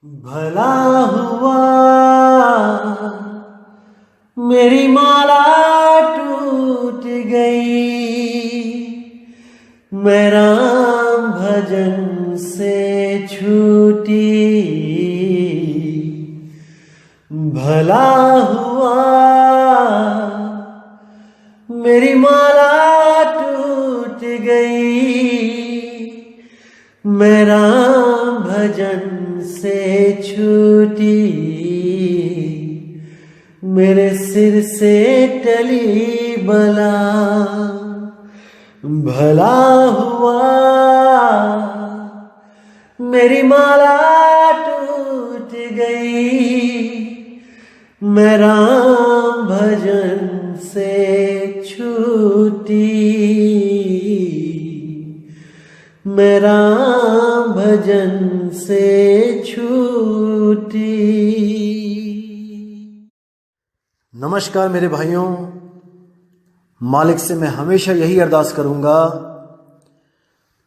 भला हुआ मेरी माला टूट गई, मैं राम भजन से छूटी। भला हुआ मेरी माला टूट गई, मैं राम भजन से छूटी। मेरे सिर से टली बला, भला हुआ मेरी माला टूट गई, मैं राम भजन से छूटी। मैं राम भजन से छूटी। नमस्कार मेरे भाइयों, मालिक से मैं हमेशा यही अरदास करूंगा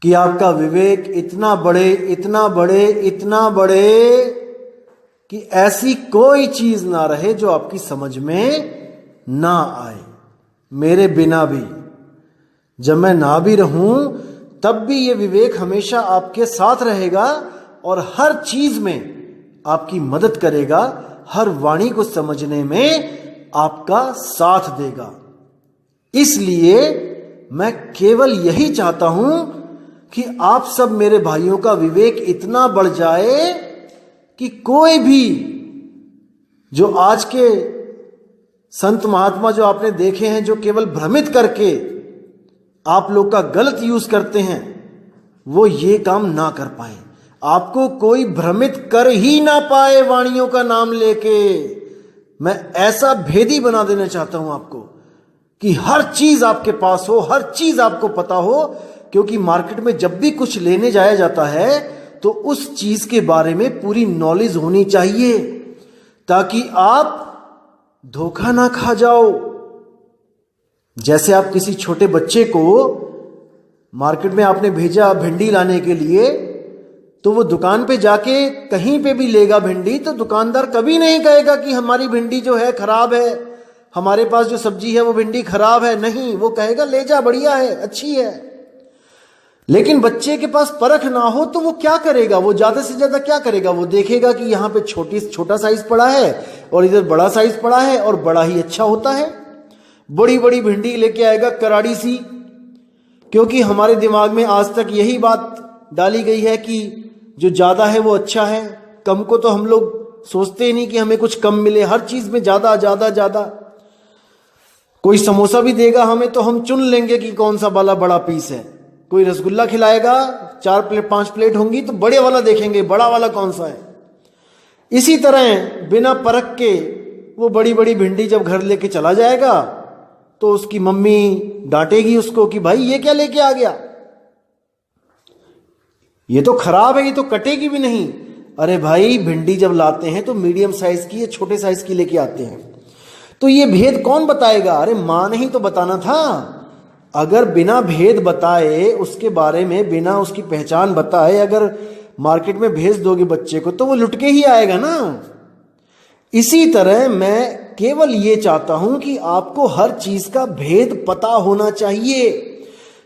कि आपका विवेक इतना बढ़े, इतना बढ़े, इतना बढ़े कि ऐसी कोई चीज ना रहे जो आपकी समझ में ना आए। मेरे बिना भी, जब मैं ना भी रहूं तब भी ये विवेक हमेशा आपके साथ रहेगा और हर चीज में आपकी मदद करेगा, हर वाणी को समझने में आपका साथ देगा। इसलिए मैं केवल यही चाहता हूं कि आप सब मेरे भाइयों का विवेक इतना बढ़ जाए कि कोई भी जो आज के संत महात्मा जो आपने देखे हैं, जो केवल भ्रमित करके आप लोग का गलत यूज करते हैं, वो ये काम ना कर पाए। आपको कोई भ्रमित कर ही ना पाए वाणियों का नाम लेके। मैं ऐसा भेदी बना देना चाहता हूं आपको कि हर चीज आपके पास हो, हर चीज आपको पता हो। क्योंकि मार्केट में जब भी कुछ लेने जाया जाता है तो उस चीज के बारे में पूरी नॉलेज होनी चाहिए, ताकि आप धोखा ना खा जाओ। जैसे आप किसी छोटे बच्चे को मार्केट में आपने भेजा भिंडी लाने के लिए, तो वो दुकान पे जाके कहीं पे भी लेगा भिंडी, तो दुकानदार कभी नहीं कहेगा कि हमारी भिंडी जो है खराब है, हमारे पास जो सब्जी है वो भिंडी खराब है। नहीं, वो कहेगा ले जा, बढ़िया है, अच्छी है। लेकिन बच्चे के पास परख ना हो तो वो क्या करेगा? वो ज्यादा से ज्यादा क्या करेगा? वो देखेगा कि यहाँ पे छोटा साइज पड़ा है और इधर बड़ा साइज पड़ा है और बड़ा ही अच्छा होता है। बड़ी बड़ी भिंडी लेके आएगा, कराड़ी सी। क्योंकि हमारे दिमाग में आज तक यही बात डाली गई है कि जो ज्यादा है वो अच्छा है, कम को तो हम लोग सोचते ही नहीं कि हमें कुछ कम मिले। हर चीज में ज्यादा ज्यादा ज्यादा। कोई समोसा भी देगा हमें तो हम चुन लेंगे कि कौन सा वाला बड़ा पीस है। कोई रसगुल्ला खिलाएगा, 4 प्लेट 5 प्लेट होंगी तो बड़े वाला देखेंगे, बड़ा वाला कौन सा है। इसी तरह बिना परख के वो बड़ी बड़ी भिंडी जब घर लेके चला जाएगा तो उसकी मम्मी डांटेगी उसको कि भाई ये क्या लेके आ गया, ये तो खराब है, ये तो कटेगी भी नहीं। अरे भाई, भिंडी जब लाते हैं तो मीडियम साइज की या छोटे साइज की लेके आते हैं, तो ये भेद कौन बताएगा? अरे मां ने ही तो बताना था। अगर बिना भेद बताए, उसके बारे में बिना उसकी पहचान बताए अगर मार्केट में भेज दोगे बच्चे को तो वो लुट के ही आएगा ना। इसी तरह मैं केवल ये चाहता हूं कि आपको हर चीज का भेद पता होना चाहिए।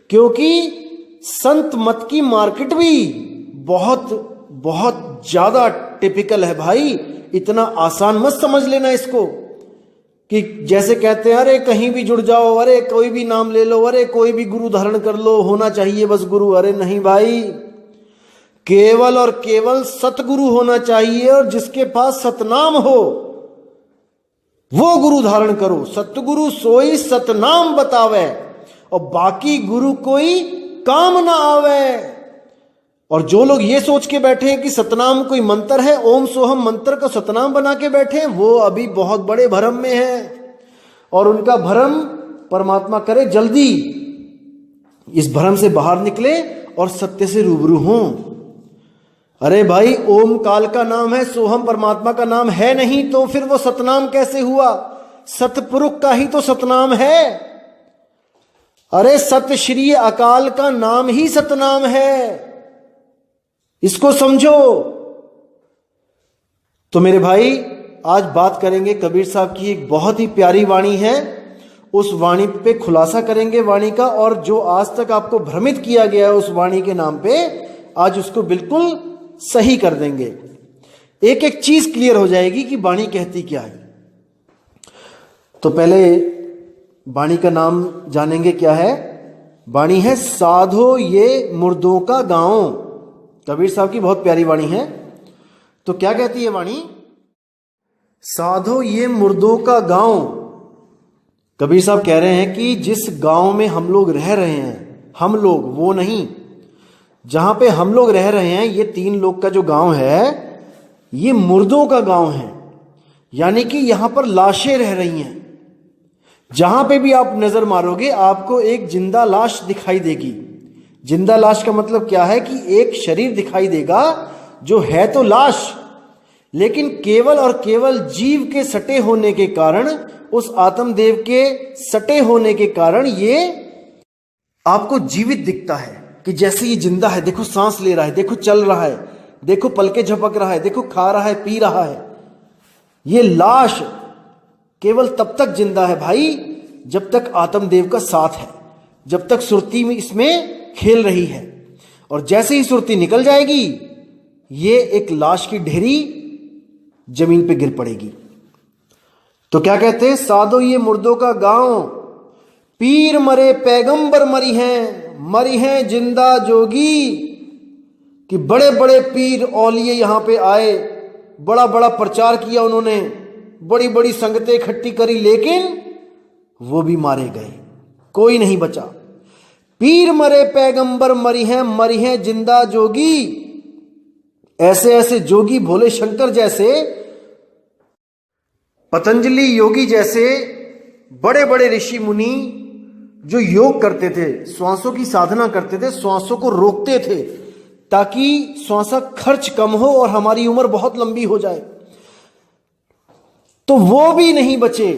क्योंकि संत मत की मार्केट भी बहुत बहुत ज्यादा टिपिकल है भाई। इतना आसान मत समझ लेना इसको कि जैसे कहते हैं अरे कहीं भी जुड़ जाओ, अरे कोई भी नाम ले लो, अरे कोई भी गुरु धारण कर लो, होना चाहिए बस गुरु। अरे नहीं भाई, केवल और केवल सतगुरु होना चाहिए, और जिसके पास सतनाम हो वो गुरु धारण करो। सतगुरु सोई सतनाम बतावे, और बाकी गुरु कोई काम ना आवे। और जो लोग ये सोच के बैठे हैं कि सतनाम कोई मंत्र है, ओम सोहम मंत्र को सतनाम बना के बैठे हैं, वो अभी बहुत बड़े भ्रम में है। और उनका भ्रम परमात्मा करे जल्दी इस भ्रम से बाहर निकले और सत्य से रूबरू हों। अरे भाई, ओम काल का नाम है, सोहम परमात्मा का नाम है नहीं, तो फिर वो सतनाम कैसे हुआ? सतपुरुष का ही तो सतनाम है। अरे सत श्री अकाल का नाम ही सतनाम है, इसको समझो। तो मेरे भाई, आज बात करेंगे कबीर साहब की एक बहुत ही प्यारी वाणी है, उस वाणी पे खुलासा करेंगे वाणी का, और जो आज तक आपको भ्रमित किया गया है उस वाणी के नाम पे, आज उसको बिल्कुल सही कर देंगे। एक एक चीज क्लियर हो जाएगी कि वाणी कहती क्या है। तो पहले वाणी का नाम जानेंगे, क्या है वाणी? है साधो ये मुर्दों का गांव। कबीर साहब की बहुत प्यारी वाणी है। तो क्या कहती है वाणी? साधो ये मुर्दों का गांव। कबीर साहब कह रहे हैं कि जिस गांव में हम लोग रह रहे हैं, हम लोग वो नहीं, जहां पे हम लोग रह रहे हैं, ये 3 लोग का जो गांव है, ये मुर्दों का गांव है। यानी कि यहां पर लाशें रह रही हैं। जहां पे भी आप नजर मारोगे आपको एक जिंदा लाश दिखाई देगी। जिंदा लाश का मतलब क्या है कि एक शरीर दिखाई देगा जो है तो लाश, लेकिन केवल और केवल जीव के सटे होने के कारण, उस आत्मदेव के सटे होने के कारण ये आपको जीवित दिखता है कि जैसे ये जिंदा है। देखो सांस ले रहा है, देखो चल रहा है, देखो पलके झपक रहा है, देखो खा रहा है, पी रहा है। ये लाश केवल तब तक जिंदा है भाई जब तक आत्मदेव का साथ है, जब तक सुरती में इसमें खेल रही है। और जैसे ही सुरती निकल जाएगी, ये एक लाश की ढेरी जमीन पे गिर पड़ेगी। तो क्या कहते हैं? साधो ये मुर्दों का गांव, पीर मरे पैगंबर मरी हैं जिंदा जोगी। कि बड़े बड़े पीर औलिये यहां पे आए, बड़ा बड़ा प्रचार किया उन्होंने, बड़ी बड़ी संगतें इकट्ठी करी, लेकिन वो भी मारे गए, कोई नहीं बचा। पीर मरे पैगंबर मरी हैं जिंदा जोगी। ऐसे ऐसे जोगी, भोले शंकर जैसे, पतंजलि योगी जैसे बड़े बड़े ऋषि मुनि जो योग करते थे, श्वासों की साधना करते थे, श्वासों को रोकते थे ताकि श्वासा खर्च कम हो और हमारी उम्र बहुत लंबी हो जाए, तो वो भी नहीं बचे।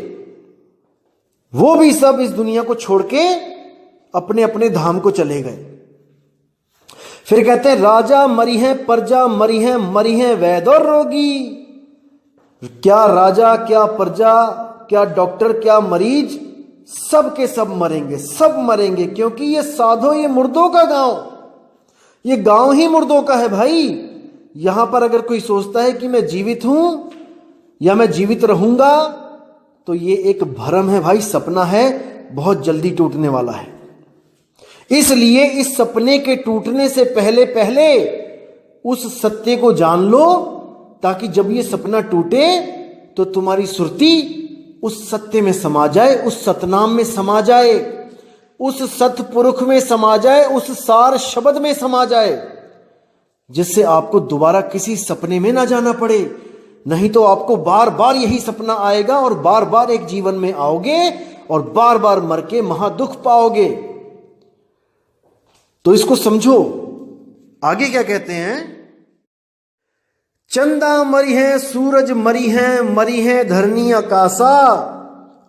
वो भी सब इस दुनिया को छोड़ के अपने अपने धाम को चले गए। फिर कहते हैं राजा मरी हैं, प्रजा मरी हैं वैद और रोगी। क्या राजा, क्या प्रजा, क्या डॉक्टर, क्या मरीज, सब के सब मरेंगे, सब मरेंगे, क्योंकि ये साधो ये मुर्दों का गांव, ये गांव ही मुर्दों का है भाई। यहां पर अगर कोई सोचता है कि मैं जीवित हूं या मैं जीवित रहूंगा, तो ये एक भ्रम है भाई, सपना है, बहुत जल्दी टूटने वाला है। इसलिए इस सपने के टूटने से पहले पहले उस सत्य को जान लो, ताकि जब ये सपना टूटे तो तुम्हारी सुरती उस सत्य में समा जाए, उस सतनाम में समा जाए, उस सतपुरुष में समा जाए, उस सार शब्द में समा जाए, जिससे आपको दोबारा किसी सपने में ना जाना पड़े। नहीं तो आपको बार बार यही सपना आएगा और बार बार एक जीवन में आओगे और बार बार मर के महादुख पाओगे। तो इसको समझो। आगे क्या कहते हैं? चंदा मरी है, सूरज मरी है धरनी आकाशा,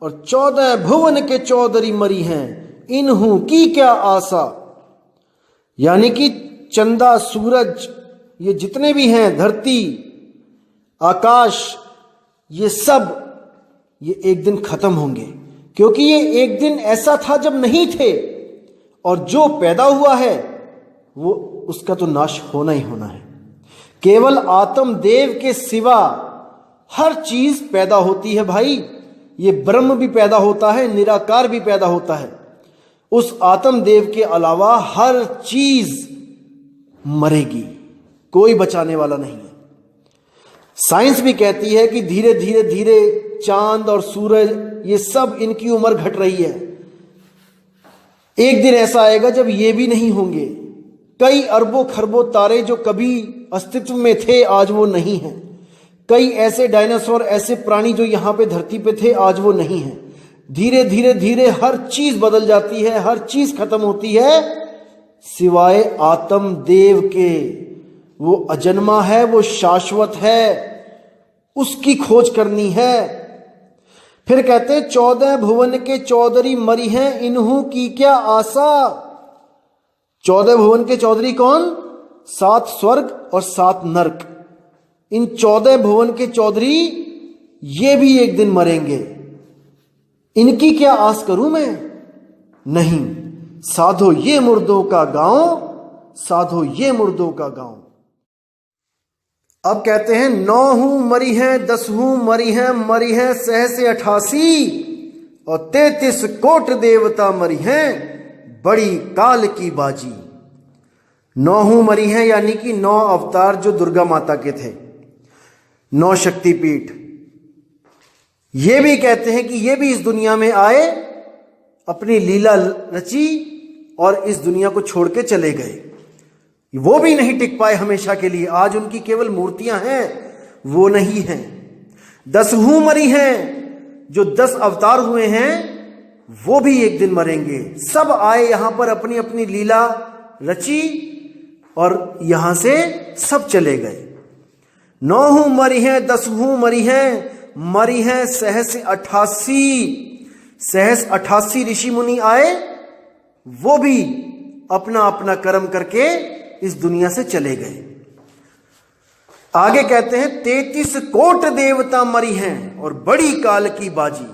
और 14 भुवन के चौधरी मरी हैं, इन्हू की क्या आशा। यानी कि चंदा, सूरज, ये जितने भी हैं, धरती, आकाश, ये सब ये एक दिन खत्म होंगे, क्योंकि ये एक दिन ऐसा था जब नहीं थे, और जो पैदा हुआ है वो उसका तो नाश होना ही होना है। केवल आत्मदेव के सिवा हर चीज पैदा होती है भाई। ये ब्रह्म भी पैदा होता है, निराकार भी पैदा होता है। उस आत्मदेव के अलावा हर चीज मरेगी, कोई बचाने वाला नहीं है। साइंस भी कहती है कि धीरे धीरे धीरे चांद और सूरज, ये सब इनकी उम्र घट रही है। एक दिन ऐसा आएगा जब ये भी नहीं होंगे। कई अरबों खरबों तारे जो कभी अस्तित्व में थे, आज वो नहीं हैं। कई ऐसे डायनासोर, ऐसे प्राणी जो यहां पे धरती पे थे, आज वो नहीं हैं। धीरे धीरे धीरे हर चीज बदल जाती है, हर चीज खत्म होती है, सिवाय आत्मदेव के। वो अजन्मा है, वो शाश्वत है, उसकी खोज करनी है। फिर कहते हैं 14 भुवन के चौधरी मरी हैं, इन्हू की क्या आशा। 14 भुवन के चौधरी कौन? 7 स्वर्ग और 7 नरक। इन 14 भुवन के चौधरी ये भी एक दिन मरेंगे। इनकी क्या आस करूं मैं? नहीं, साधो ये मुर्दों का गांव, साधो ये मुर्दों का गांव। अब कहते हैं 9 हूं मरी है, 10 हूं मरी है सहसे 88 और 33 कोट देवता मरी हैं बड़ी काल की बाजी। 9 हूं मरी हैं यानी कि 9 अवतार जो दुर्गा माता के थे, 9 शक्तिपीठ। ये भी कहते हैं कि ये भी इस दुनिया में आए, अपनी लीला रची और इस दुनिया को छोड़ के चले गए। वो भी नहीं टिक पाए हमेशा के लिए। आज उनकी केवल मूर्तियां हैं, वो नहीं हैं। 10 हूं मरी हैं, जो 10 अवतार हुए हैं वो भी एक दिन मरेंगे। सब आए यहां पर, अपनी अपनी लीला रची और यहां से सब चले गए। 9 हूं मरी हैं, 10 हूं मरी हैं सहस 88। सहस 88 ऋषि मुनि आए, वो भी अपना अपना कर्म करके इस दुनिया से चले गए। आगे कहते हैं 33 कोट देवता मरी हैं और बड़ी काल की बाजी।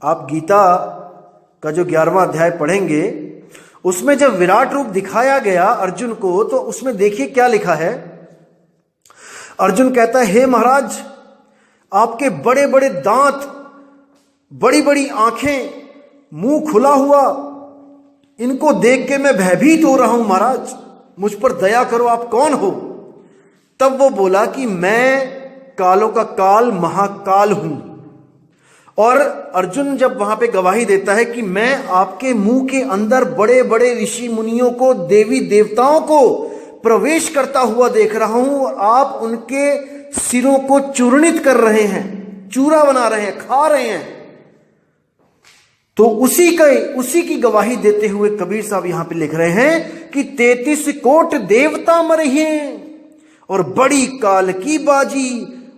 आप गीता का जो 11वां अध्याय पढ़ेंगे, उसमें जब विराट रूप दिखाया गया अर्जुन को, तो उसमें देखिए क्या लिखा है। अर्जुन कहता है, हे महाराज, आपके बड़े बड़े दांत, बड़ी बड़ी आंखें, मुंह खुला हुआ, इनको देख के मैं भयभीत हो रहा हूं महाराज, मुझ पर दया करो, आप कौन हो? तब वो बोला कि मैं कालों का काल महाकाल हूं। और अर्जुन जब वहां पे गवाही देता है कि मैं आपके मुंह के अंदर बड़े बड़े ऋषि मुनियों को, देवी देवताओं को प्रवेश करता हुआ देख रहा हूं और आप उनके सिरों को चूर्णित कर रहे हैं, चूरा बना रहे हैं, खा रहे हैं। तो उसी की गवाही देते हुए कबीर साहब यहां पे लिख रहे हैं कि 33 कोट देवता मरे हैं और बड़ी काल की बाजी।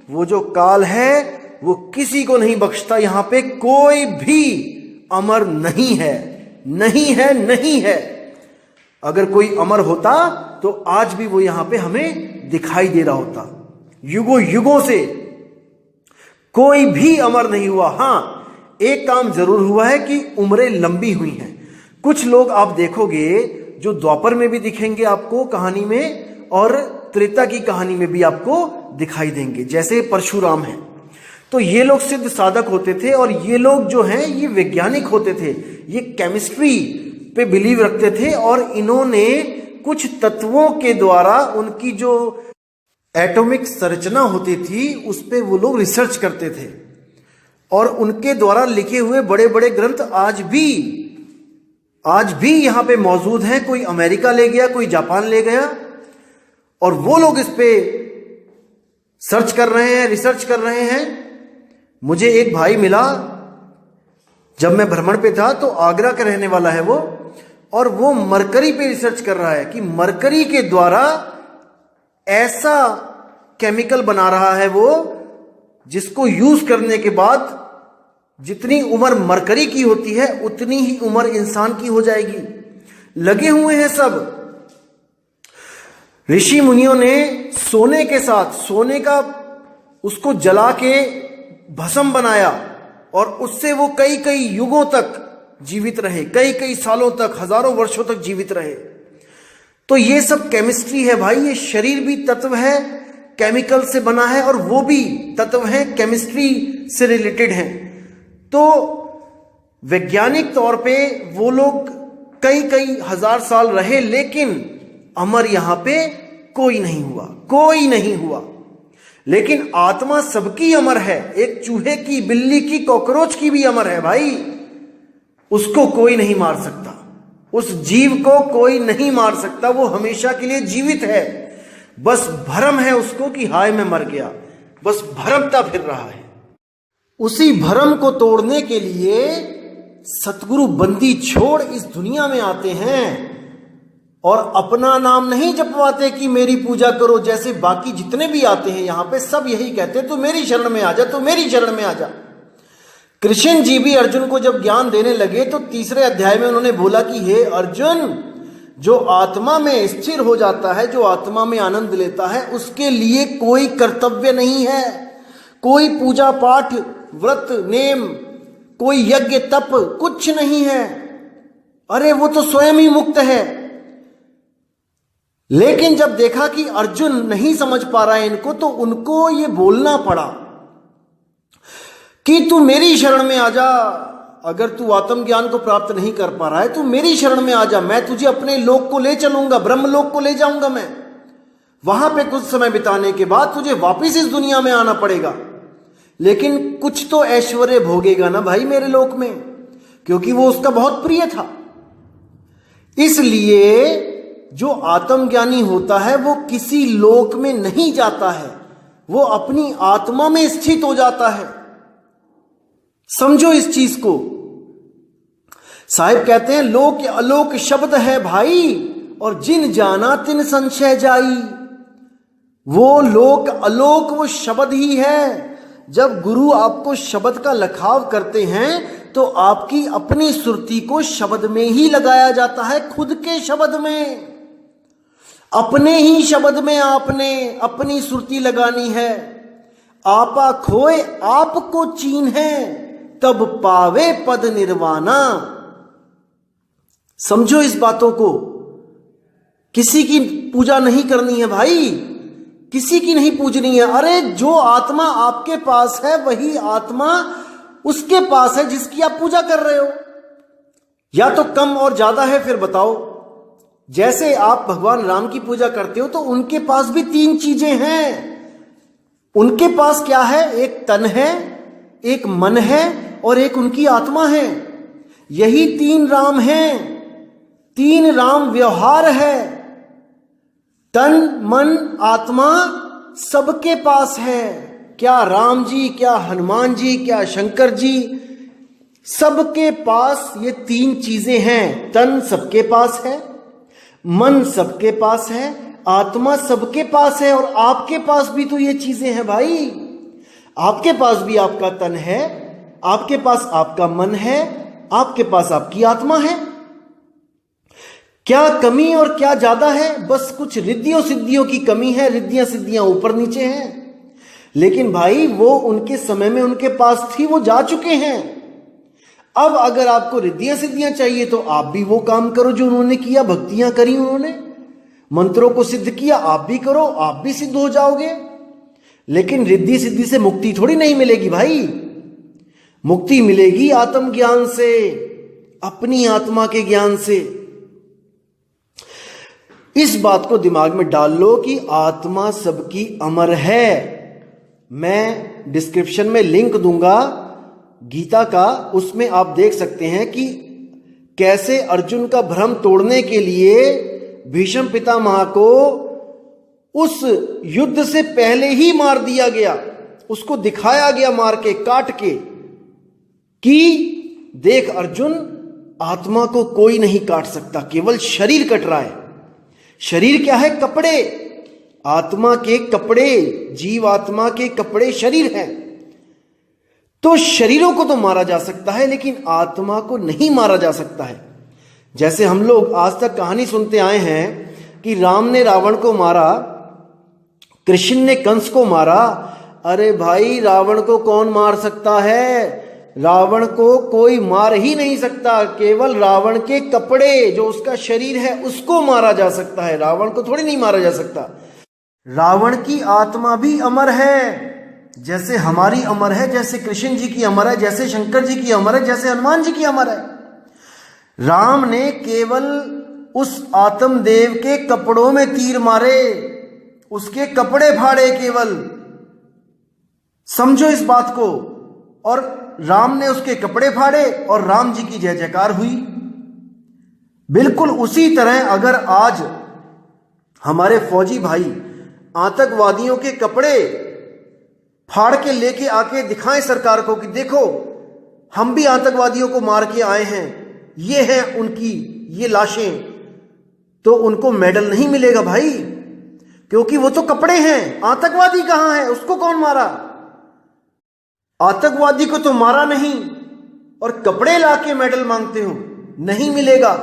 वो जो काल है वो किसी को नहीं बख्शता। यहां पे कोई भी अमर नहीं है, नहीं है, नहीं है। अगर कोई अमर होता तो आज भी वो यहां पे हमें दिखाई दे रहा होता। युगों युगों से कोई भी अमर नहीं हुआ। हां, एक काम जरूर हुआ है कि उम्रें लंबी हुई हैं। कुछ लोग आप देखोगे जो द्वापर में भी दिखेंगे आपको कहानी में, और त्रेता की कहानी में भी आपको दिखाई देंगे, जैसे परशुराम हैं। तो ये लोग सिद्ध साधक होते थे और ये लोग जो हैं ये वैज्ञानिक होते थे, ये केमिस्ट्री पे बिलीव रखते थे और इन्होंने कुछ तत्वों के द्वारा उनकी जो एटॉमिक संरचना होती थी उस पे वो लोग रिसर्च करते थे और उनके द्वारा लिखे हुए बड़े बड़े ग्रंथ आज भी यहां पे मौजूद हैं। कोई अमेरिका ले गया, कोई जापान ले गया और वो लोग इस पे सर्च कर रहे हैं, रिसर्च कर रहे हैं। मुझे एक भाई मिला जब मैं भ्रमण पे था, तो आगरा का रहने वाला है वो, और वो मरकरी पे रिसर्च कर रहा है कि मरकरी के द्वारा ऐसा केमिकल बना रहा है वो, जिसको यूज करने के बाद जितनी उम्र मरकरी की होती है उतनी ही उम्र इंसान की हो जाएगी। लगे हुए हैं सब। ऋषि मुनियों ने सोने के साथ, सोने का उसको जला के भस्म बनाया और उससे वो कई कई युगों तक जीवित रहे, कई कई सालों तक, हजारों वर्षों तक जीवित रहे। तो ये सब केमिस्ट्री है भाई। ये शरीर भी तत्व है, केमिकल से बना है, और वो भी तत्व है, केमिस्ट्री से रिलेटेड है। तो वैज्ञानिक तौर पे वो लोग कई कई हजार साल रहे, लेकिन अमर यहां पे कोई नहीं हुआ, कोई नहीं हुआ। लेकिन आत्मा सबकी अमर है। एक चूहे की, बिल्ली की, कॉकरोच की भी अमर है भाई। उसको कोई नहीं मार सकता, उस जीव को कोई नहीं मार सकता। वो हमेशा के लिए जीवित है। बस भ्रम है उसको कि हाय मैं मर गया, बस भ्रमता फिर रहा है। उसी भ्रम को तोड़ने के लिए सतगुरु बंदी छोड़ इस दुनिया में आते हैं और अपना नाम नहीं जपवाते कि मेरी पूजा करो, जैसे बाकी जितने भी आते हैं यहां पे सब यही कहते हैं, तू मेरी शरण में आ जा, तू मेरी शरण में आ जा। कृष्ण जी भी अर्जुन को जब ज्ञान देने लगे तो 3रे अध्याय में उन्होंने बोला कि हे अर्जुन, जो आत्मा में स्थिर हो जाता है, जो आत्मा में आनंद लेता है, उसके लिए कोई कर्तव्य नहीं है, कोई पूजा पाठ व्रत नेम, कोई यज्ञ तप कुछ नहीं है। अरे वो तो स्वयं ही मुक्त है। लेकिन जब देखा कि अर्जुन नहीं समझ पा रहा है इनको, तो उनको ये बोलना पड़ा कि तू मेरी शरण में आ जा। अगर तू आत्मज्ञान को प्राप्त नहीं कर पा रहा है, तू मेरी शरण में आ जा, मैं तुझे अपने लोक को ले चलूंगा, ब्रह्म लोक को ले जाऊंगा मैं। वहां पे कुछ समय बिताने के बाद तुझे वापिस इस दुनिया में आना पड़ेगा, लेकिन कुछ तो ऐश्वर्य भोगेगा ना भाई मेरे लोक में, क्योंकि वो उसका बहुत प्रिय था। इसलिए जो आत्मज्ञानी होता है वो किसी लोक में नहीं जाता है, वो अपनी आत्मा में स्थित हो जाता है। समझो इस चीज को। साहिब कहते हैं लोक अलोक शब्द है भाई, और जिन जाना तिन संशय जाई। वो लोक अलोक वो शब्द ही है। जब गुरु आपको शब्द का लखाव करते हैं तो आपकी अपनी सुरती को शब्द में ही लगाया जाता है, खुद के शब्द में, अपने ही शब्द में आपने अपनी सुरती लगानी है। आपा खोए आपको चीन है, तब पावे पद निर्वाणा। समझो इस बातों को। किसी की पूजा नहीं करनी है भाई, किसी की नहीं पूजनी है। अरे जो आत्मा आपके पास है वही आत्मा उसके पास है जिसकी आप पूजा कर रहे हो। या तो कम और ज्यादा है, फिर बताओ। जैसे आप भगवान राम की पूजा करते हो तो उनके पास भी तीन चीजें हैं। उनके पास क्या है? एक तन है, एक मन है और एक उनकी आत्मा है। यही तीन राम हैं, तीन राम व्यवहार है। तन मन आत्मा सबके पास है। क्या राम जी, क्या हनुमान जी, क्या शंकर जी, सबके पास ये तीन चीजें हैं। तन सबके पास है, मन सबके पास है, आत्मा सबके पास है। और आपके पास भी तो ये चीजें हैं भाई। आपके पास भी आपका तन है, आपके पास आपका मन है, आपके पास आपकी आत्मा है। क्या कमी और क्या ज्यादा है? बस कुछ रिद्धियों सिद्धियों की कमी है, रिद्धियां सिद्धियां ऊपर नीचे हैं। लेकिन भाई वो उनके समय में उनके पास थी, वो जा चुके हैं। अब अगर आपको रिद्धियां सिद्धियां चाहिए तो आप भी वो काम करो जो उन्होंने किया, भक्तियां करी उन्होंने, मंत्रों को सिद्ध किया, आप भी करो, आप भी सिद्ध हो जाओगे। लेकिन रिद्धि सिद्धि से मुक्ति थोड़ी नहीं मिलेगी भाई। मुक्ति मिलेगी आत्मज्ञान से, अपनी आत्मा के ज्ञान से। इस बात को दिमाग में डाल लो कि आत्मा सबकी अमर है। मैं डिस्क्रिप्शन में लिंक दूंगा गीता का, उसमें आप देख सकते हैं कि कैसे अर्जुन का भ्रम तोड़ने के लिए भीष्म पितामह को उस युद्ध से पहले ही मार दिया गया। उसको दिखाया गया मार के, काट के, कि देख अर्जुन, आत्मा को कोई नहीं काट सकता, केवल शरीर कट रहा है। शरीर क्या है? कपड़े। आत्मा के कपड़े, जीव आत्मा के कपड़े शरीर हैं। तो शरीरों को तो मारा जा सकता है, लेकिन आत्मा को नहीं मारा जा सकता है। जैसे हम लोग आज तक कहानी सुनते आए हैं कि राम ने रावण को मारा, कृष्ण ने कंस को मारा। अरे भाई, रावण को कौन मार सकता है? रावण को कोई मार ही नहीं सकता। केवल रावण के कपड़े, जो उसका शरीर है, उसको मारा जा सकता है। रावण को थोड़ी नहीं मारा जा सकता। रावण की आत्मा भी अमर है, जैसे हमारी अमर है, जैसे कृष्ण जी की अमर है, जैसे शंकर जी की अमर है, जैसे हनुमान जी की अमर है। राम ने केवल उस आत्मदेव के कपड़ों में तीर मारे, उसके कपड़े फाड़े केवल। समझो इस बात को। और राम ने उसके कपड़े फाड़े और राम जी की जय जयकार हुई। बिल्कुल उसी तरह अगर आज हमारे फौजी भाई आतंकवादियों के कपड़े फाड़ के लेके आके दिखाएं सरकार को कि देखो, हम भी आतंकवादियों को मार के आए हैं, ये हैं उनकी ये लाशें, तो उनको मेडल नहीं मिलेगा भाई, क्योंकि वो तो कपड़े हैं। आतंकवादी कहां है? उसको कौन मारा? आतंकवादी को तो मारा नहीं, और कपड़े लाके मेडल मांगते हो, नहीं मिलेगा।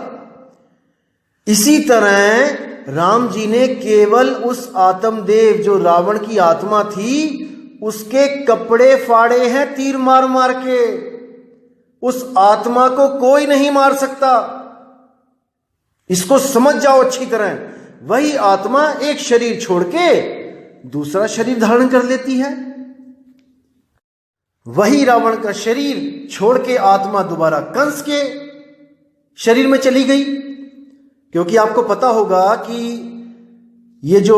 इसी तरह राम जी ने केवल उस आत्मदेव जो रावण की आत्मा थी उसके कपड़े फाड़े हैं तीर मार मार के। उस आत्मा को कोई नहीं मार सकता, इसको समझ जाओ अच्छी तरह। वही आत्मा एक शरीर छोड़ के दूसरा शरीर धारण कर लेती है। वही रावण का शरीर छोड़ के आत्मा दोबारा कंस के शरीर में चली गई। क्योंकि आपको पता होगा कि ये जो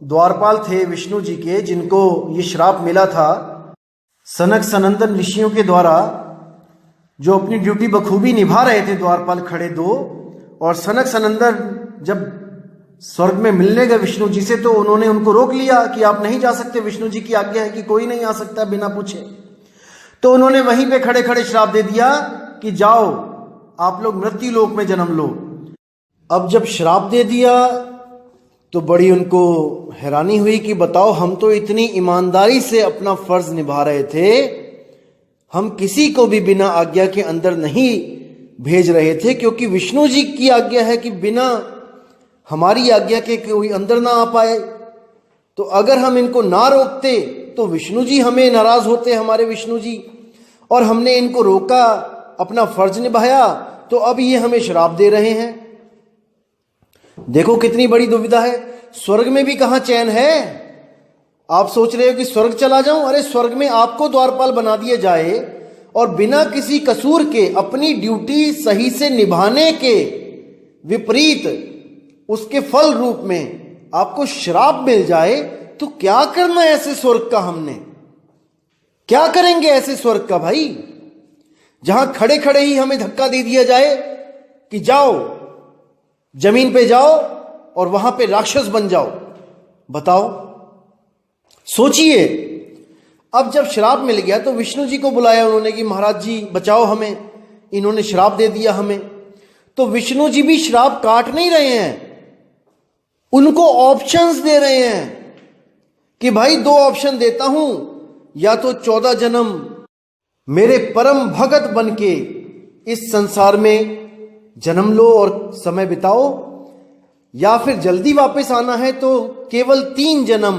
द्वारपाल थे विष्णु जी के, जिनको ये श्राप मिला था सनक सनंदन ऋषियों के द्वारा, जो अपनी ड्यूटी बखूबी निभा रहे थे द्वारपाल खड़े दो, और सनक सनंदन जब स्वर्ग में मिलने गए विष्णु जी से तो उन्होंने उनको रोक लिया कि आप नहीं जा सकते, विष्णु जी की आज्ञा है कि कोई नहीं आ सकता बिना पूछे। तो उन्होंने वहीं पे खड़े खड़े श्राप दे दिया कि जाओ आप लोग मृत्यु लोक में जन्म लो। अब जब श्राप दे दिया तो बड़ी उनको हैरानी हुई कि बताओ, हम तो इतनी ईमानदारी से अपना फर्ज निभा रहे थे, हम किसी को भी बिना आज्ञा के अंदर नहीं भेज रहे थे, क्योंकि विष्णु जी की आज्ञा है कि बिना हमारी आज्ञा के कोई अंदर ना आ पाए। तो अगर हम इनको ना रोकते तो विष्णु जी हमें नाराज होते, हमारे विष्णु जी, और हमने इनको रोका, अपना फर्ज निभाया, तो अब ये हमें श्राप दे रहे हैं। देखो कितनी बड़ी दुविधा है। स्वर्ग में भी कहां चैन है। आप सोच रहे हो कि स्वर्ग चला जाऊं, अरे स्वर्ग में आपको द्वारपाल बना दिया जाए और बिना किसी कसूर के अपनी ड्यूटी सही से निभाने के विपरीत उसके फल रूप में आपको श्राप मिल जाए, तो क्या करना है ऐसे स्वर्ग का। हमने क्या करेंगे ऐसे स्वर्ग का भाई, जहां खड़े खड़े ही हमें धक्का दे दिया जाए कि जाओ जमीन पे जाओ और वहां पे राक्षस बन जाओ। बताओ, सोचिए। अब जब श्राप मिल गया तो विष्णु जी को बुलाया उन्होंने कि महाराज जी बचाओ हमें, इन्होंने श्राप दे दिया हमें। तो विष्णु जी भी श्राप काट नहीं रहे हैं, उनको ऑप्शंस दे रहे हैं कि भाई 2 ऑप्शन देता हूं, या तो 14 जन्म मेरे परम भगत बन के इस संसार में जन्म लो और समय बिताओ, या फिर जल्दी वापस आना है तो केवल 3 जन्म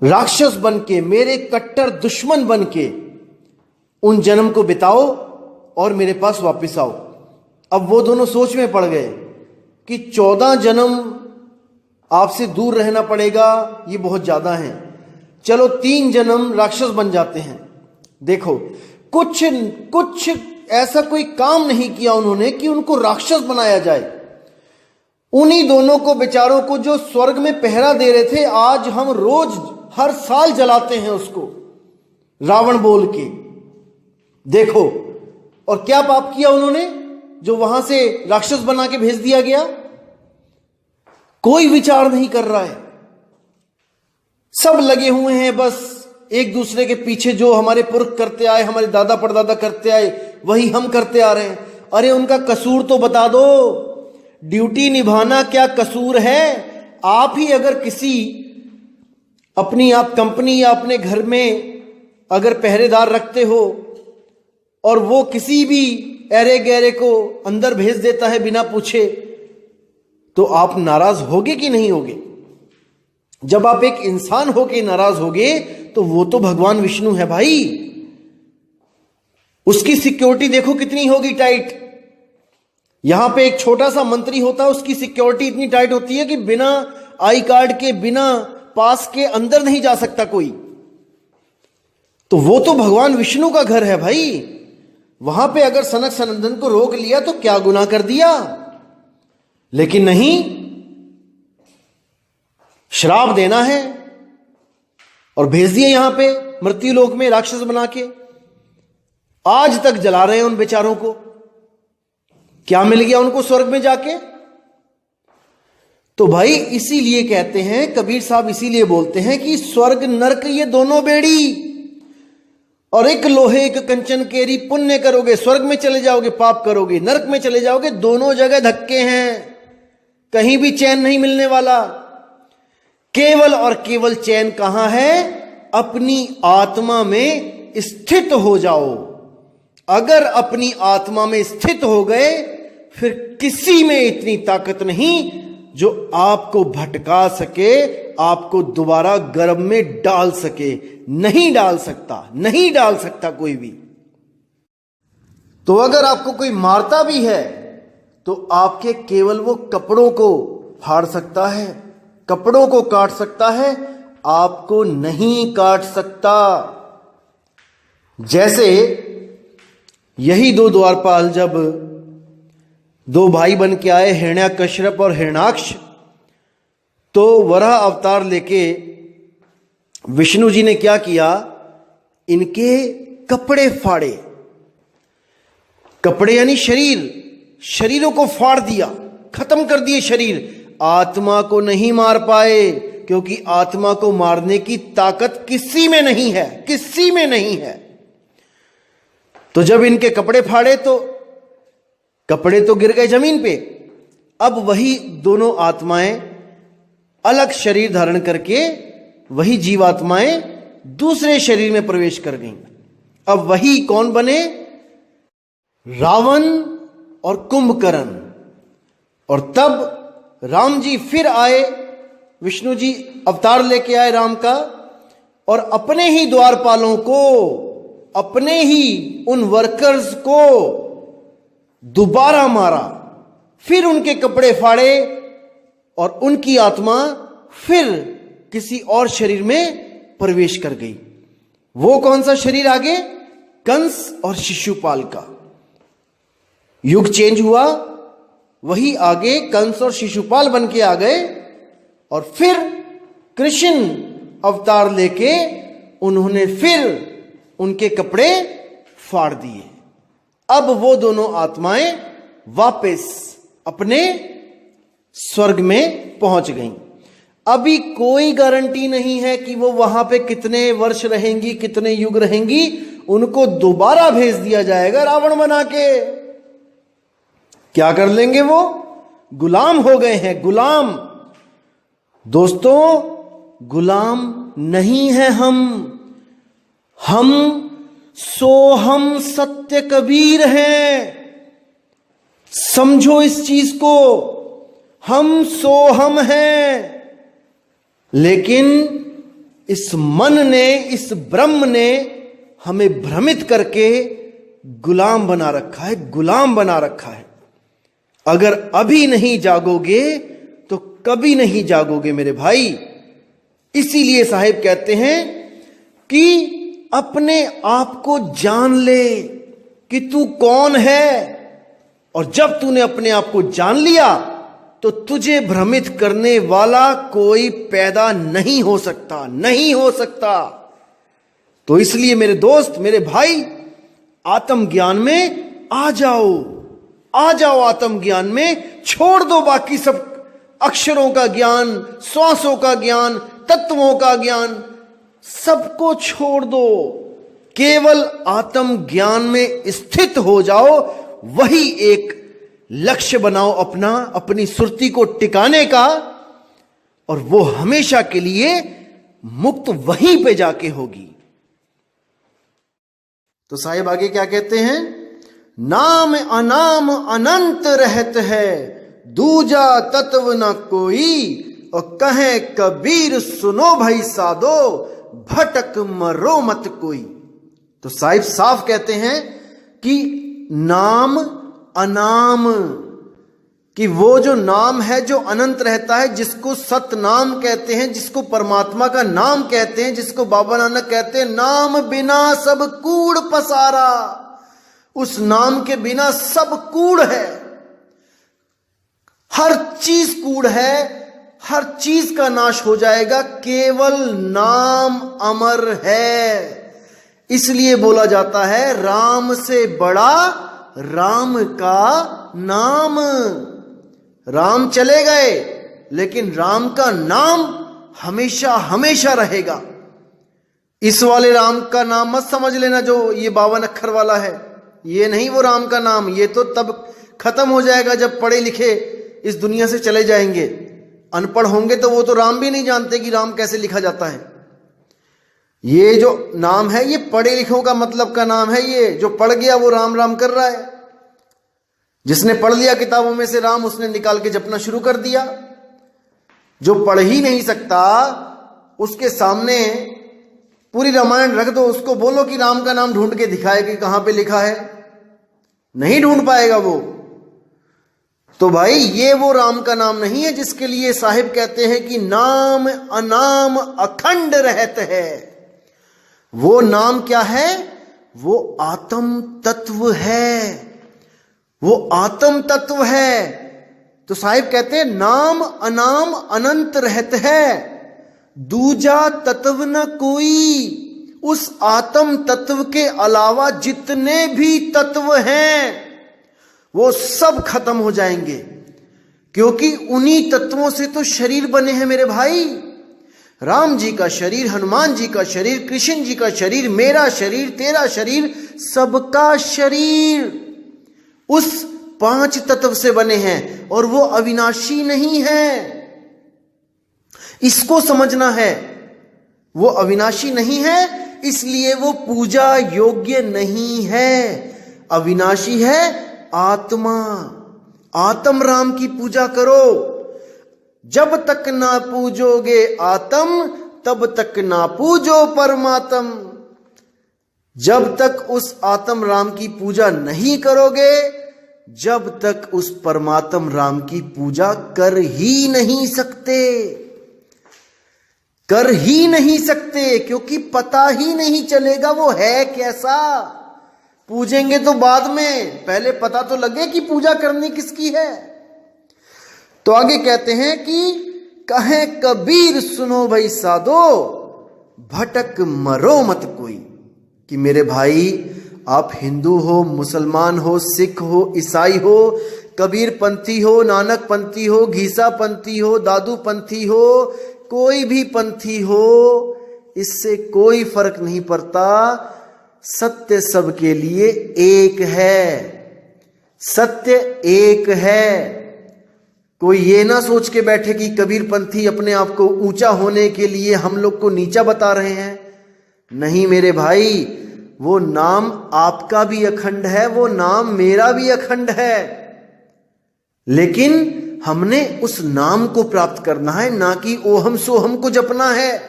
राक्षस बन के, मेरे कट्टर दुश्मन बन के उन जन्म को बिताओ और मेरे पास वापस आओ। अब वो दोनों सोच में पड़ गए कि 14 जन्म आपसे दूर रहना पड़ेगा, ये बहुत ज्यादा है, चलो 3 जन्म राक्षस बन जाते हैं। देखो कुछ ऐसा कोई काम नहीं किया उन्होंने कि उनको राक्षस बनाया जाए। उन्हीं दोनों को बेचारों को जो स्वर्ग में पहरा दे रहे थे, आज हम रोज हर साल जलाते हैं उसको रावण बोल के। देखो, और क्या पाप किया उन्होंने जो वहां से राक्षस बना के भेज दिया गया। कोई विचार नहीं कर रहा है, सब लगे हुए हैं बस एक दूसरे के पीछे। जो हमारे पुरख करते आए, हमारे दादा परदादा करते आए, वही हम करते आ रहे हैं। अरे उनका कसूर तो बता दो, ड्यूटी निभाना क्या कसूर है। आप ही अगर किसी अपनी आप कंपनी या अपने घर में अगर पहरेदार रखते हो और वो किसी भी ऐरे गैरे को अंदर भेज देता है बिना पूछे, तो आप नाराज होगे कि नहीं होगे। जब आप एक इंसान होके नाराज होगे तो वो तो भगवान विष्णु है भाई, उसकी सिक्योरिटी देखो कितनी होगी टाइट। यहां पे एक छोटा सा मंत्री होता है, उसकी सिक्योरिटी इतनी टाइट होती है कि बिना आई कार्ड के, बिना पास के अंदर नहीं जा सकता कोई। तो वो तो भगवान विष्णु का घर है भाई। वहां पे अगर सनक सनंदन को रोक लिया तो क्या गुनाह कर दिया। लेकिन नहीं, श्राप देना है और भेज दिए यहां पे मृत्यु लोक में राक्षस बना के। आज तक जला रहे हैं उन बेचारों को। क्या मिल गया उनको स्वर्ग में जाके। तो भाई इसीलिए कहते हैं, कबीर साहब इसीलिए बोलते हैं कि स्वर्ग नरक ये दोनों बेड़ी, और एक लोहे एक कंचन केरी, पुण्य करोगे स्वर्ग में चले जाओगे, पाप करोगे नरक में चले जाओगे। दोनों जगह धक्के हैं, कहीं भी चैन नहीं मिलने वाला। केवल और केवल चैन कहां है, अपनी आत्मा में स्थित हो जाओ। अगर अपनी आत्मा में स्थित हो गए, फिर किसी में इतनी ताकत नहीं जो आपको भटका सके, आपको दोबारा गर्भ में डाल सके। नहीं डाल सकता, नहीं डाल सकता कोई भी। तो अगर आपको कोई मारता भी है तो आपके केवल वो कपड़ों को फाड़ सकता है, कपड़ों को काट सकता है, आपको नहीं काट सकता। जैसे यही दो द्वारपाल जब दो भाई बन के आए, हिरण्यकश्यप और हिरण्याक्ष, तो वराह अवतार लेके विष्णु जी ने क्या किया, इनके कपड़े फाड़े। कपड़े यानी शरीर, शरीरों को फाड़ दिया, खत्म कर दिए शरीर। आत्मा को नहीं मार पाए, क्योंकि आत्मा को मारने की ताकत किसी में नहीं है, किसी में नहीं है। तो जब इनके कपड़े फाड़े तो कपड़े तो गिर गए जमीन पे। अब वही दोनों आत्माएं अलग शरीर धारण करके, वही जीवात्माएं दूसरे शरीर में प्रवेश कर गईं। अब वही कौन बने, रावण और कुंभकर्ण। और तब राम जी फिर आए, विष्णु जी अवतार लेके आए राम का, और अपने ही द्वारपालों को, अपने ही उन वर्कर्स को दोबारा मारा, फिर उनके कपड़े फाड़े और उनकी आत्मा फिर किसी और शरीर में प्रवेश कर गई। वो कौन सा शरीर आगे, कंस और शिशुपाल का। युग चेंज हुआ, वही आगे कंस और शिशुपाल बन के आ गए, और फिर कृष्ण अवतार लेके उन्होंने फिर उनके कपड़े फाड़ दिए। अब वो दोनों आत्माएं वापस अपने स्वर्ग में पहुंच गईं। अभी कोई गारंटी नहीं है कि वो वहां पे कितने वर्ष रहेंगी, कितने युग रहेंगी। उनको दोबारा भेज दिया जाएगा रावण बना के। क्या कर लेंगे वो, गुलाम हो गए हैं, गुलाम। दोस्तों, गुलाम नहीं है हम सोहम सत्य कबीर हैं। समझो इस चीज को, हम सोहम हैं। लेकिन इस मन ने, इस ब्रह्म ने हमें भ्रमित करके गुलाम बना रखा है, गुलाम बना रखा है। अगर अभी नहीं जागोगे तो कभी नहीं जागोगे मेरे भाई। इसीलिए साहिब कहते हैं कि अपने आप को जान ले कि तू कौन है, और जब तूने अपने आप को जान लिया तो तुझे भ्रमित करने वाला कोई पैदा नहीं हो सकता, नहीं हो सकता। तो इसलिए मेरे दोस्त, मेरे भाई, आत्मज्ञान में आ जाओ, आ जाओ आत्म ज्ञान में। छोड़ दो बाकी सब अक्षरों का ज्ञान, श्वासों का ज्ञान, तत्वों का ज्ञान, सबको छोड़ दो। केवल आत्म ज्ञान में स्थित हो जाओ। वही एक लक्ष्य बनाओ अपना, अपनी सुरती को टिकाने का, और वो हमेशा के लिए मुक्त वहीं पे जाके होगी। तो साहिब आगे क्या कहते हैं, नाम अनाम अनंत रहत है, दूजा तत्व न कोई, और कहे कबीर सुनो भाई साधो, भटक मरो मत कोई। तो साहिब साफ कहते हैं कि नाम अनाम, कि वो जो नाम है जो अनंत रहता है, जिसको सत नाम कहते हैं, जिसको परमात्मा का नाम कहते हैं, जिसको बाबा नानक कहते हैं नाम बिना सब कूड़ पसारा। उस नाम के बिना सब कूड़ है, हर चीज कूड़ है, हर चीज का नाश हो जाएगा। केवल नाम अमर है। इसलिए बोला जाता है राम से बड़ा राम का नाम। राम चले गए लेकिन राम का नाम हमेशा हमेशा रहेगा। इस वाले राम का नाम मत समझ लेना जो ये 52 अक्षर वाला है, ये नहीं वो राम का नाम। ये तो तब खत्म हो जाएगा जब पढ़े लिखे इस दुनिया से चले जाएंगे। अनपढ़ होंगे तो वो तो राम भी नहीं जानते कि राम कैसे लिखा जाता है। ये जो नाम है ये पढ़े लिखों का मतलब का नाम है। ये जो पढ़ गया वो राम राम कर रहा है। जिसने पढ़ लिया किताबों में से राम, उसने निकाल के जपना शुरू कर दिया। जो पढ़ ही नहीं सकता, उसके सामने पूरी रामायण रख दो, उसको बोलो कि राम का नाम ढूंढ के दिखाए कि कहां पे लिखा है, नहीं ढूंढ पाएगा वो। तो भाई ये वो राम का नाम नहीं है जिसके लिए साहिब कहते हैं कि नाम अनाम अखंड रहत है। वो नाम क्या है? वो आत्म तत्व है, वो आत्म तत्व है। तो साहिब कहते हैं नाम अनाम अनंत रहत है, दूजा तत्व न कोई। उस आत्म तत्व के अलावा जितने भी तत्व हैं वो सब खत्म हो जाएंगे, क्योंकि उन्हीं तत्वों से तो शरीर बने हैं मेरे भाई। राम जी का शरीर, हनुमान जी का शरीर, कृष्ण जी का शरीर, मेरा शरीर, तेरा शरीर, सबका शरीर उस 5 तत्व से बने हैं और वो अविनाशी नहीं है। इसको समझना है, वो अविनाशी नहीं है, इसलिए वो पूजा योग्य नहीं है। अविनाशी है आत्मा। आत्म राम की पूजा करो। जब तक ना पूजोगे आत्म, तब तक ना पूजो परमात्म। जब तक उस आत्म राम की पूजा नहीं करोगे, जब तक उस परमात्म राम की पूजा कर ही नहीं सकते, कर ही नहीं सकते, क्योंकि पता ही नहीं चलेगा वो है कैसा। पूजेंगे तो बाद में, पहले पता तो लगे कि पूजा करनी किसकी है। तो आगे कहते हैं कि कहे कबीर सुनो भाई साधो, भटक मरो मत कोई। कि मेरे भाई, आप हिंदू हो, मुसलमान हो, सिख हो, ईसाई हो, कबीर पंथी हो, नानक पंथी हो, घीसा पंथी हो, दादू पंथी हो, कोई भी पंथी हो, इससे कोई फर्क नहीं पड़ता। सत्य सबके लिए एक है, सत्य एक है। कोई ये ना सोच के बैठे कि कबीर पंथी अपने आप को ऊंचा होने के लिए हम लोग को नीचा बता रहे हैं। नहीं मेरे भाई, वो नाम आपका भी अखंड है, वो नाम मेरा भी अखंड है, लेकिन हमने उस नाम को प्राप्त करना है, ना कि ओहम सोहम को जपना है।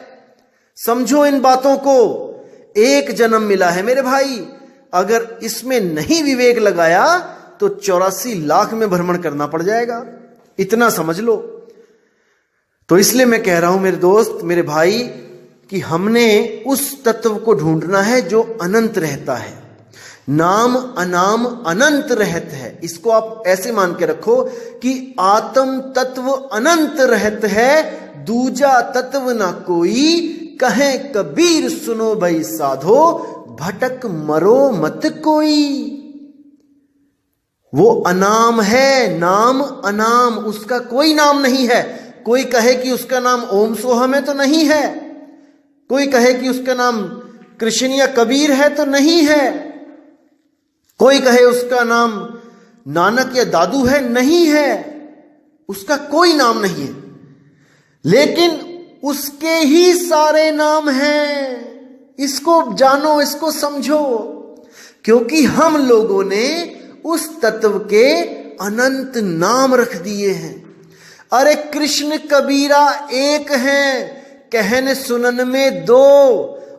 समझो इन बातों को। एक जन्म मिला है मेरे भाई, अगर इसमें नहीं विवेक लगाया तो 84 लाख में भ्रमण करना पड़ जाएगा, इतना समझ लो। तो इसलिए मैं कह रहा हूं मेरे दोस्त, मेरे भाई, कि हमने उस तत्व को ढूंढना है जो अनंत रहता है। नाम अनाम अनंत रहत है। इसको आप ऐसे मान के रखो कि आत्म तत्व अनंत रहत है, दूजा तत्व ना कोई। कहे कबीर सुनो भाई साधो, भटक मरो मत कोई। वो अनाम है, नाम अनाम, उसका कोई नाम नहीं है। कोई कहे कि उसका नाम ओम सोहम है तो नहीं है, कोई कहे कि उसका नाम कृष्ण या कबीर है तो नहीं है, कोई कहे उसका नाम नानक या दादू है, नहीं है, उसका कोई नाम नहीं है। लेकिन उसके ही सारे नाम हैं। इसको जानो, इसको समझो, क्योंकि हम लोगों ने उस तत्व के अनंत नाम रख दिए हैं। अरे कृष्ण कबीरा एक हैं, कहन सुनन में दो,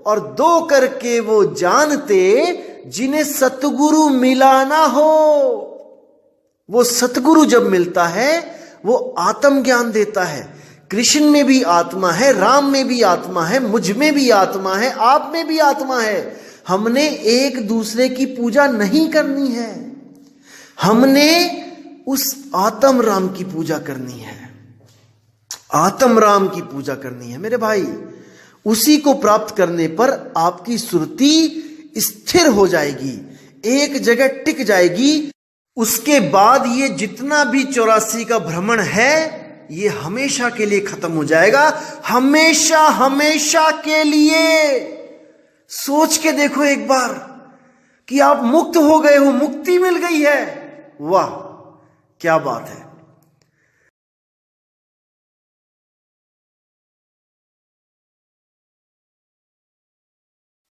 और दो करके वो जानते जिन्हें सतगुरु मिला ना हो। वो सतगुरु जब मिलता है वो आत्म ज्ञान देता है। कृष्ण में भी आत्मा है, राम में भी आत्मा है, मुझ में भी आत्मा है, आप में भी आत्मा है। हमने एक दूसरे की पूजा नहीं करनी है, हमने उस आत्म राम की पूजा करनी है, आत्म राम की पूजा करनी है मेरे भाई। उसी को प्राप्त करने पर आपकी सुरति स्थिर हो जाएगी, एक जगह टिक जाएगी। उसके बाद ये जितना भी 84 का भ्रमण है ये हमेशा के लिए खत्म हो जाएगा, हमेशा हमेशा के लिए। सोच के देखो एक बार कि आप मुक्त हो गए हो, मुक्ति मिल गई है। वाह क्या बात है।